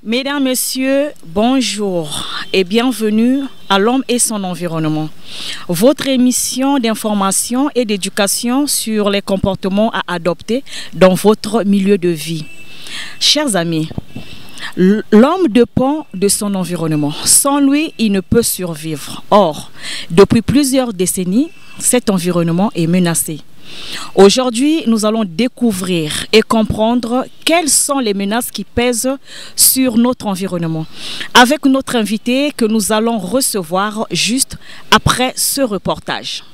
Mesdames, Messieurs, bonjour et bienvenue à l'homme et son environnement. Votre émission d'information et d'éducation sur les comportements à adopter dans votre milieu de vie. Chers amis, l'homme dépend de son environnement. Sans lui, il ne peut survivre. Or, depuis plusieurs décennies, cet environnement est menacé. Aujourd'hui, nous allons découvrir et comprendre quelles sont les menaces qui pèsent sur notre environnement avec notre invité que nous allons recevoir juste après ce reportage.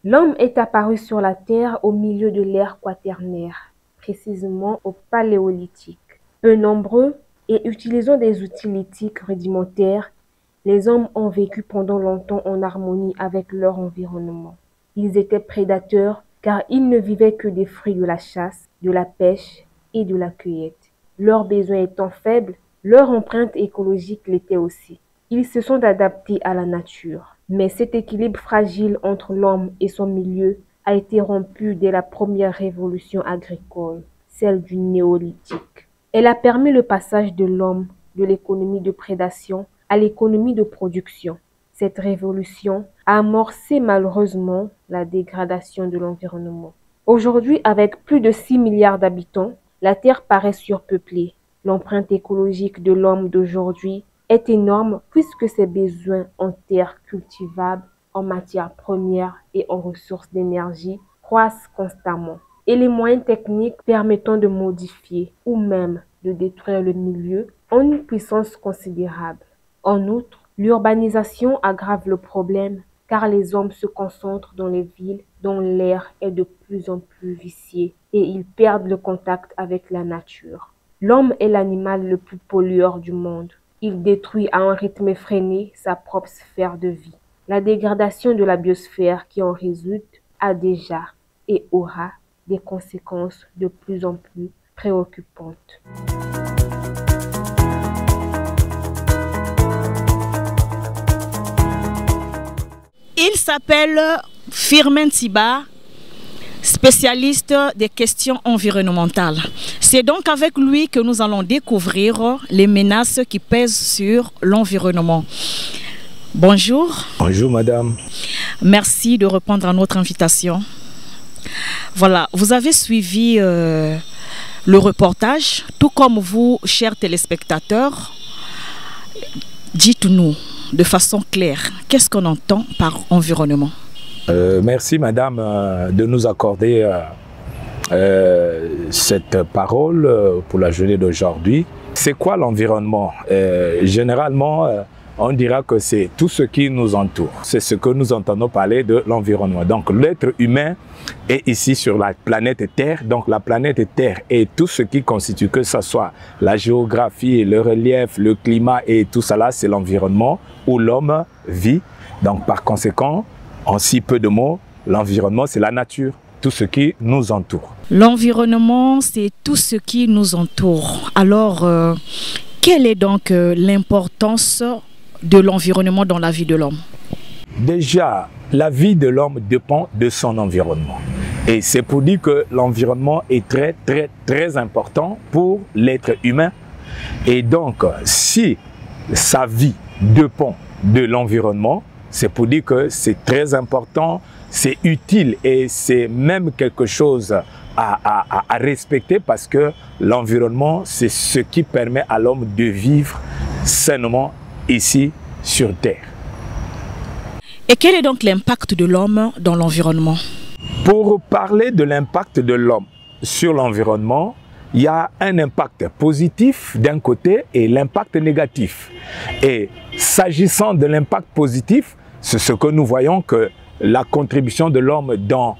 L'homme est apparu sur la Terre au milieu de l'ère quaternaire, précisément au Paléolithique. Peu nombreux et utilisant des outils lithiques rudimentaires, les hommes ont vécu pendant longtemps en harmonie avec leur environnement. Ils étaient prédateurs car ils ne vivaient que des fruits de la chasse, de la pêche et de la cueillette. Leurs besoins étant faibles, leur empreinte écologique l'était aussi. Ils se sont adaptés à la nature. Mais cet équilibre fragile entre l'homme et son milieu a été rompu dès la première révolution agricole, celle du néolithique. Elle a permis le passage de l'homme de l'économie de prédation à l'économie de production. Cette révolution a amorcé malheureusement la dégradation de l'environnement. Aujourd'hui, avec plus de 6 milliards d'habitants, la Terre paraît surpeuplée. L'empreinte écologique de l'homme d'aujourd'hui est énorme puisque ses besoins en terres cultivables, en matières premières et en ressources d'énergie croissent constamment. Et les moyens techniques permettant de modifier ou même de détruire le milieu ont une puissance considérable. En outre, l'urbanisation aggrave le problème car les hommes se concentrent dans les villes dont l'air est de plus en plus vicié et ils perdent le contact avec la nature. L'homme est l'animal le plus pollueur du monde. Il détruit à un rythme effréné sa propre sphère de vie. La dégradation de la biosphère qui en résulte a déjà et aura des conséquences de plus en plus préoccupantes. Il s'appelle Firmin Tsiba, spécialiste des questions environnementales. C'est donc avec lui que nous allons découvrir les menaces qui pèsent sur l'environnement. Bonjour. Bonjour madame. Merci de répondre à notre invitation. Voilà, vous avez suivi le reportage, tout comme vous, chers téléspectateurs. Dites-nous de façon claire, qu'est-ce qu'on entend par environnement? Merci madame de nous accorder cette parole pour la journée d'aujourd'hui. C'est quoi l'environnement? Généralement, on dira que c'est tout ce qui nous entoure. C'est ce que nous entendons parler de l'environnement. Donc l'être humain est ici sur la planète Terre. Donc la planète Terre et tout ce qui constitue, que ce soit la géographie, le relief, le climat et tout cela, c'est l'environnement où l'homme vit. Donc par conséquent, en si peu de mots, l'environnement c'est la nature, tout ce qui nous entoure. L'environnement c'est tout ce qui nous entoure. Alors, quelle est donc l'importance de l'environnement dans la vie de l'homme? Déjà, la vie de l'homme dépend de son environnement. Et c'est pour dire que l'environnement est très important pour l'être humain. Et donc, si sa vie dépend de l'environnement, c'est pour dire que c'est très important, c'est utile et c'est même quelque chose à respecter parce que l'environnement, c'est ce qui permet à l'homme de vivre sainement ici sur Terre. Et quel est donc l'impact de l'homme dans l'environnement? Pour parler de l'impact de l'homme sur l'environnement, il y a un impact positif d'un côté et l'impact négatif. Et s'agissant de l'impact positif, c'est ce que nous voyons que la contribution de l'homme dans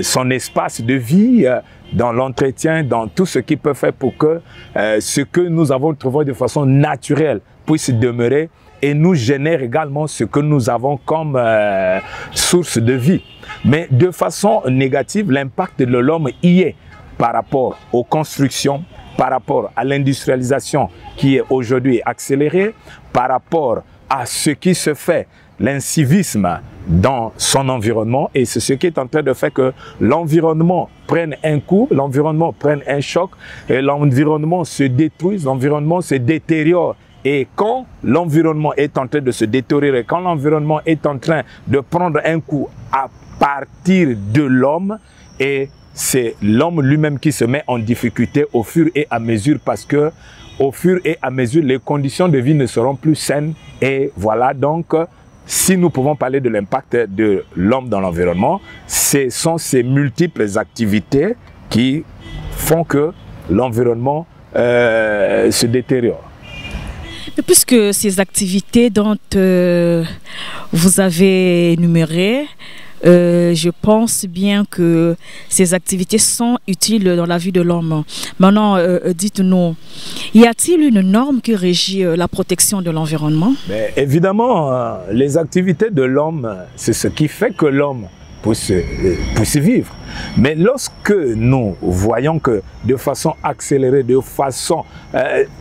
son espace de vie, dans l'entretien, dans tout ce qu'il peut faire pour que ce que nous avons trouvé de façon naturelle puisse demeurer et nous génère également ce que nous avons comme source de vie. Mais de façon négative, l'impact de l'homme y est par rapport aux constructions, par rapport à l'industrialisation qui est aujourd'hui accélérée, par rapport à ce qui se fait l'incivisme dans son environnement, et c'est ce qui est en train de faire que l'environnement prenne un coup, l'environnement prenne un choc, et l'environnement se détruise, l'environnement se détériore. Et quand l'environnement est en train de se détériorer, quand l'environnement est en train de prendre un coup à partir de l'homme, et c'est l'homme lui-même qui se met en difficulté au fur et à mesure, parce que au fur et à mesure, les conditions de vie ne seront plus saines. Et voilà, donc, si nous pouvons parler de l'impact de l'homme dans l'environnement, ce sont ces multiples activités qui font que l'environnement se détériore. Et puisque ces activités dont vous avez énumérées, je pense bien que ces activités sont utiles dans la vie de l'homme. Maintenant, dites-nous, y a-t-il une norme qui régit la protection de l'environnement? Évidemment, les activités de l'homme, c'est ce qui fait que l'homme puisse vivre. Mais lorsque nous voyons que de façon accélérée,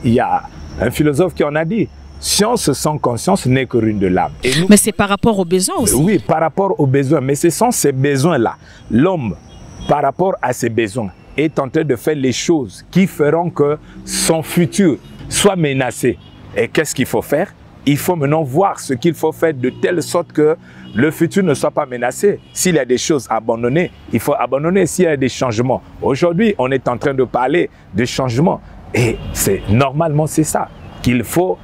il y a un philosophe qui en a dit, science sans conscience n'est que ruine de l'âme. Mais c'est par rapport aux besoins aussi. Oui, par rapport aux besoins. Mais ce sont ces besoins-là. L'homme, par rapport à ses besoins, est en train de faire les choses qui feront que son futur soit menacé. Et qu'est-ce qu'il faut faire? Il faut maintenant voir ce qu'il faut faire de telle sorte que le futur ne soit pas menacé. S'il y a des choses à abandonner, il faut abandonner. S'il y a des changements. Aujourd'hui, on est en train de parler de changements. Et normalement, c'est ça qu'il faut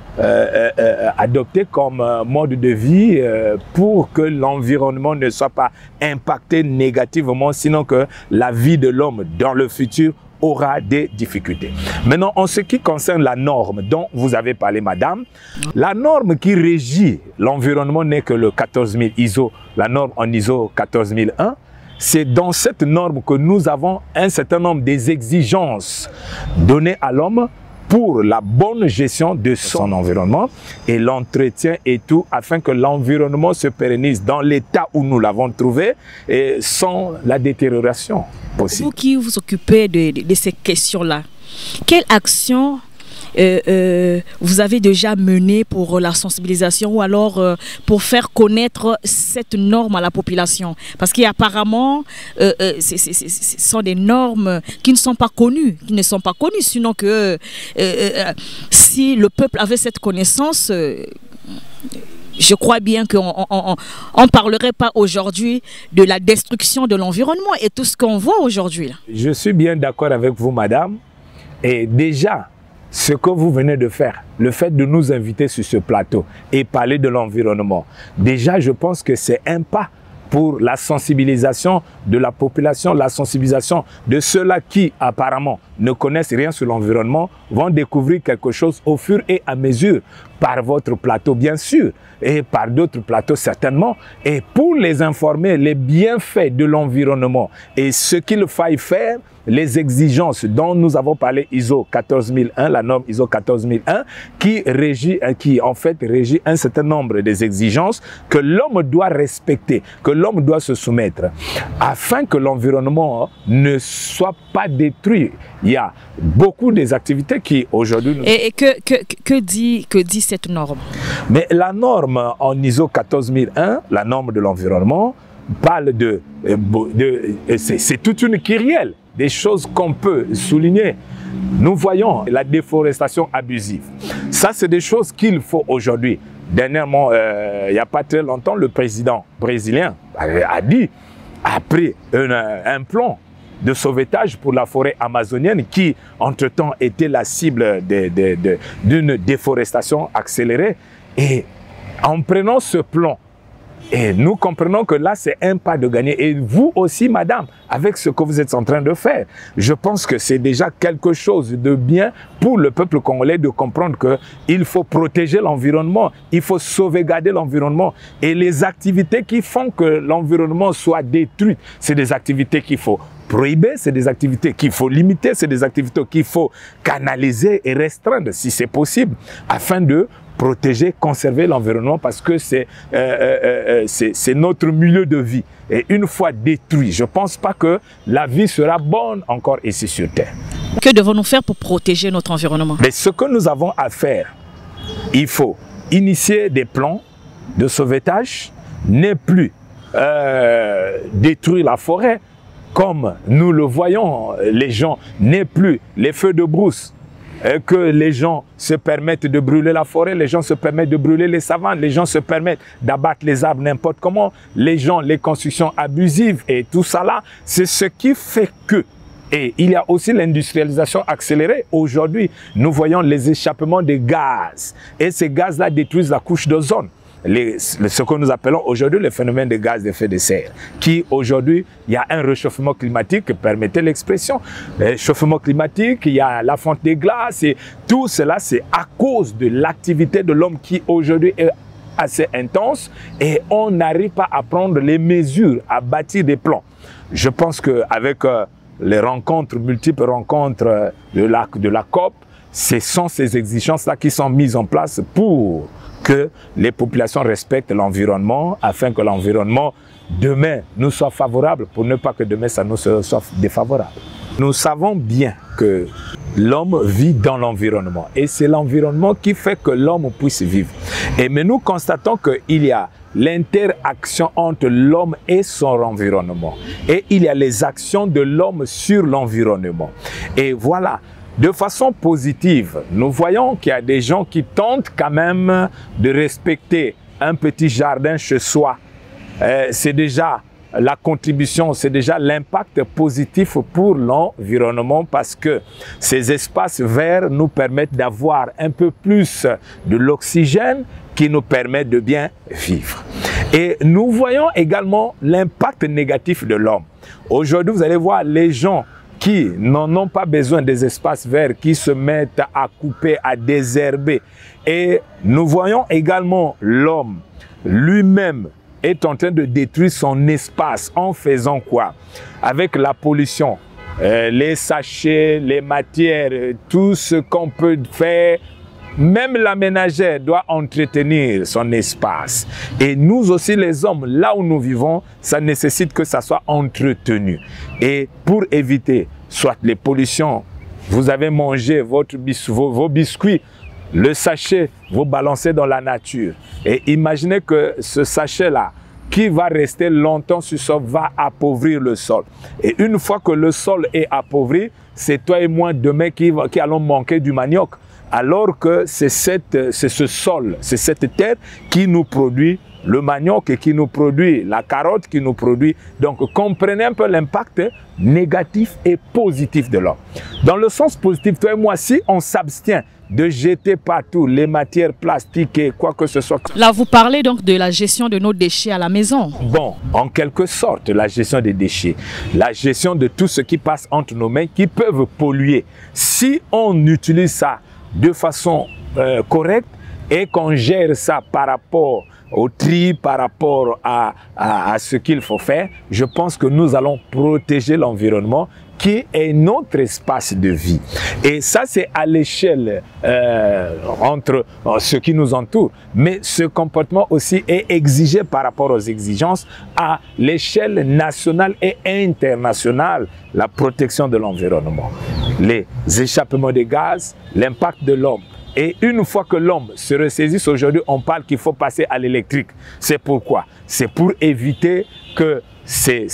adopter comme mode de vie pour que l'environnement ne soit pas impacté négativement, sinon que la vie de l'homme dans le futur aura des difficultés. Maintenant, en ce qui concerne la norme dont vous avez parlé, madame, la norme qui régit l'environnement n'est que le 14000 ISO, la norme en ISO 14001. C'est dans cette norme que nous avons un certain nombre des exigences données à l'homme pour la bonne gestion de son environnement et l'entretien et tout, afin que l'environnement se pérennise dans l'état où nous l'avons trouvé et sans la détérioration possible. Vous qui vous occupez de ces questions-là, quelle action vous avez déjà mené pour la sensibilisation ou alors pour faire connaître cette norme à la population? Parce qu'apparemment, ce sont des normes qui ne sont pas connues, sinon que si le peuple avait cette connaissance, je crois bien qu'on ne parlerait pas aujourd'hui de la destruction de l'environnement et tout ce qu'on voit aujourd'hui. Je suis bien d'accord avec vous, madame. Et déjà, ce que vous venez de faire, le fait de nous inviter sur ce plateau et parler de l'environnement, déjà je pense que c'est un pas pour la sensibilisation de la population, la sensibilisation de ceux-là qui apparemment ne connaissent rien sur l'environnement, vont découvrir quelque chose au fur et à mesure, par votre plateau bien sûr, et par d'autres plateaux certainement, et pour les informer, les bienfaits de l'environnement et ce qu'il faille faire, les exigences dont nous avons parlé, ISO 14001, la norme ISO 14001, qui en fait régit un certain nombre des exigences que l'homme doit respecter, que l'homme doit se soumettre, afin que l'environnement ne soit pas détruit. Il y a beaucoup des activités qui aujourd'hui... Et que dit cette norme? Mais la norme en ISO 14001, la norme de l'environnement, parle c'est toute une kyrielle des choses qu'on peut souligner. Nous voyons la déforestation abusive. Ça, c'est des choses qu'il faut aujourd'hui. Dernièrement, il n'y a pas très longtemps, le président brésilien a dit, après un plan de sauvetage pour la forêt amazonienne qui, entre-temps, était la cible d'une déforestation accélérée. Et en prenant ce plan, et nous comprenons que là, c'est un pas de gagner. Et vous aussi, madame, avec ce que vous êtes en train de faire, je pense que c'est déjà quelque chose de bien pour le peuple congolais de comprendre qu'il faut protéger l'environnement, il faut sauvegarder l'environnement. Et les activités qui font que l'environnement soit détruit, c'est des activités qu'il faut prohiber, c'est des activités qu'il faut limiter, c'est des activités qu'il faut canaliser et restreindre si c'est possible, afin de protéger, conserver l'environnement, parce que c'est notre milieu de vie. Et une fois détruit, je ne pense pas que la vie sera bonne encore ici sur Terre. Que devons-nous faire pour protéger notre environnement? Mais ce que nous avons à faire, il faut initier des plans de sauvetage n'est plus détruire la forêt, comme nous le voyons, les gens, n'est plus les feux de brousse, que les gens se permettent de brûler la forêt, les gens se permettent de brûler les savanes, les gens se permettent d'abattre les arbres n'importe comment, les gens, les constructions abusives et tout ça là, c'est ce qui fait que. Et il y a aussi l'industrialisation accélérée. Aujourd'hui, nous voyons les échappements de gaz. Et ces gaz-là détruisent la couche d'ozone. Ce que nous appelons aujourd'hui le phénomène de gaz d'effet de serre, qui aujourd'hui, il y a un réchauffement climatique, permettez l'expression, le réchauffement climatique, il y a la fonte des glaces, et tout cela, c'est à cause de l'activité de l'homme qui aujourd'hui est assez intense, et on n'arrive pas à prendre les mesures, à bâtir des plans. Je pense qu'avec les rencontres, multiples rencontres de la COP, ce sont ces exigences-là qui sont mises en place pour que les populations respectent l'environnement, afin que l'environnement, demain, nous soit favorable, pour ne pas que demain, ça nous soit défavorable. Nous savons bien que l'homme vit dans l'environnement, et c'est l'environnement qui fait que l'homme puisse vivre. Mais nous constatons qu'il y a l'interaction entre l'homme et son environnement, et il y a les actions de l'homme sur l'environnement. Et voilà. De façon positive, nous voyons qu'il y a des gens qui tentent quand même de respecter un petit jardin chez soi. C'est déjà la contribution, c'est déjà l'impact positif pour l'environnement, parce que ces espaces verts nous permettent d'avoir un peu plus de l'oxygène qui nous permet de bien vivre. Et nous voyons également l'impact négatif de l'homme. Aujourd'hui, vous allez voir les gens qui n'en ont pas besoin des espaces verts, qui se mettent à couper, à désherber. Et nous voyons également l'homme lui-même est en train de détruire son espace en faisant quoi? Avec la pollution, les sachets, les matières, tout ce qu'on peut faire. Même la ménagère doit entretenir son espace. Et nous aussi, les hommes, là où nous vivons, ça nécessite que ça soit entretenu. Et pour éviter soit les pollutions, vous avez mangé vos biscuits, le sachet, vous balancez dans la nature. Et imaginez que ce sachet-là, qui va rester longtemps sur le sol, va appauvrir le sol. Et une fois que le sol est appauvri, c'est toi et moi demain qui allons manquer du manioc. Alors que c'est ce sol, c'est cette terre qui nous produit le manioc et qui nous produit la carotte, qui nous produit. Donc, comprenez un peu l'impact négatif et positif de l'homme. Dans le sens positif, toi et moi, si on s'abstient de jeter partout les matières plastiques et quoi que ce soit. Là, vous parlez donc de la gestion de nos déchets à la maison. Bon, en quelque sorte, la gestion des déchets, la gestion de tout ce qui passe entre nos mains qui peuvent polluer. Si on utilise ça de façon correcte et qu'on gère ça par rapport au tri, par rapport à ce qu'il faut faire, je pense que nous allons protéger l'environnement qui est notre espace de vie. Et ça, c'est à l'échelle entre ce qui nous entoure. Mais ce comportement aussi est exigé par rapport aux exigences à l'échelle nationale et internationale, la protection de l'environnement, les échappements de gaz, l'impact de l'homme. Et une fois que l'homme se ressaisisse, aujourd'hui, on parle qu'il faut passer à l'électrique. C'est pourquoi? C'est pour éviter que ces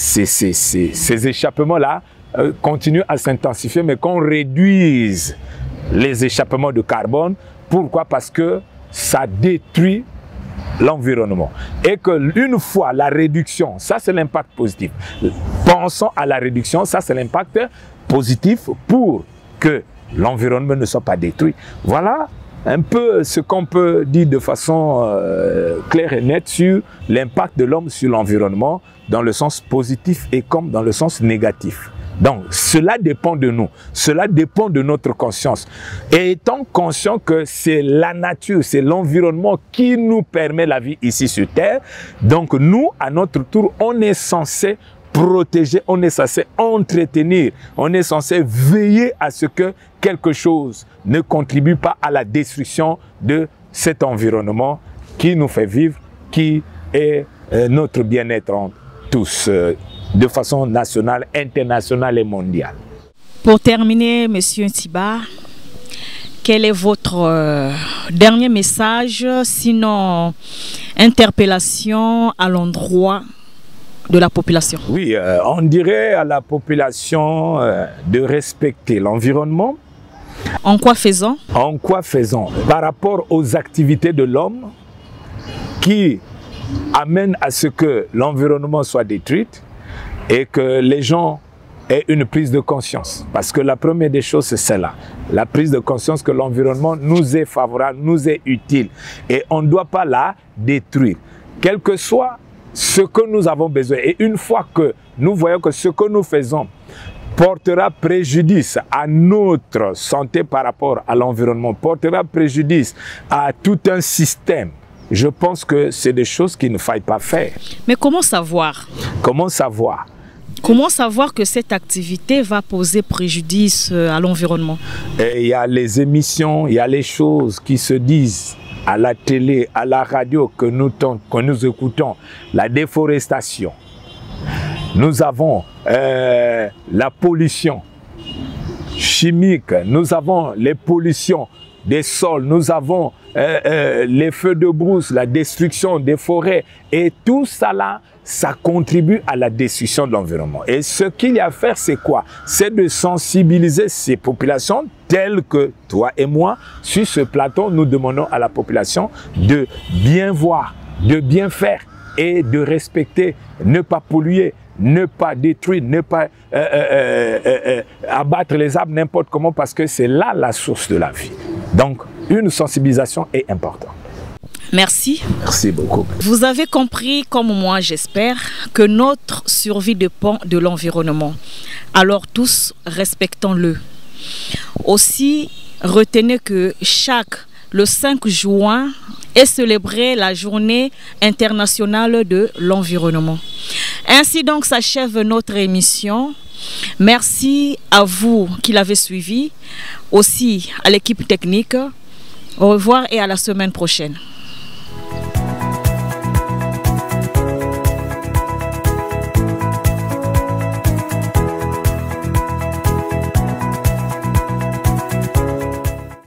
échappements-là continuent à s'intensifier, mais qu'on réduise les échappements de carbone. Pourquoi? Parce que ça détruit l'environnement. Et qu'une fois la réduction, ça c'est l'impact positif. Pensons à la réduction, ça c'est l'impact positif pour que l'environnement ne soit pas détruit. Voilà un peu ce qu'on peut dire de façon claire et nette sur l'impact de l'homme sur l'environnement dans le sens positif et comme dans le sens négatif. Donc, cela dépend de nous, cela dépend de notre conscience. Et étant conscient que c'est la nature, c'est l'environnement qui nous permet la vie ici sur Terre, donc nous, à notre tour, on est censé protéger, on est censé entretenir, on est censé veiller à ce que quelque chose ne contribue pas à la destruction de cet environnement qui nous fait vivre, qui est notre bien-être en tous, de façon nationale, internationale et mondiale. Pour terminer, Monsieur Ntiba, quel est votre dernier message, sinon interpellation à l'endroit de la population? Oui, on dirait à la population de respecter l'environnement. En quoi faisant? En quoi faisant? Par rapport aux activités de l'homme qui amènent à ce que l'environnement soit détruit et que les gens aient une prise de conscience. Parce que la première des choses, c'est celle-là. La prise de conscience que l'environnement nous est favorable, nous est utile. Et on ne doit pas la détruire. Quel que soit ce que nous avons besoin. Et une fois que nous voyons que ce que nous faisons portera préjudice à notre santé par rapport à l'environnement, portera préjudice à tout un système, je pense que c'est des choses qu'il ne faille pas faire. Mais comment savoir? Comment savoir? Comment savoir que cette activité va poser préjudice à l'environnement? Il y a les émissions, il y a les choses qui se disent à la télé, à la radio que nous écoutons. La déforestation. Nous avons la pollution chimique, nous avons les pollutions des sols, nous avons les feux de brousse, la destruction des forêts. Et tout ça là, ça contribue à la destruction de l'environnement. Et ce qu'il y a à faire, c'est quoi? C'est de sensibiliser ces populations telles que toi et moi. Sur ce plateau, nous demandons à la population de bien voir, de bien faire et de respecter, ne pas polluer, ne pas détruire, ne pas abattre les arbres n'importe comment, parce que c'est là la source de la vie. Donc, une sensibilisation est importante. Merci. Merci beaucoup. Vous avez compris, comme moi j'espère, que notre survie dépend de l'environnement. Alors tous, respectons-le. Aussi, retenez que le 5 juin est célébrée la journée internationale de l'environnement. Ainsi donc s'achève notre émission. Merci à vous qui l'avez suivi, aussi à l'équipe technique. Au revoir et à la semaine prochaine.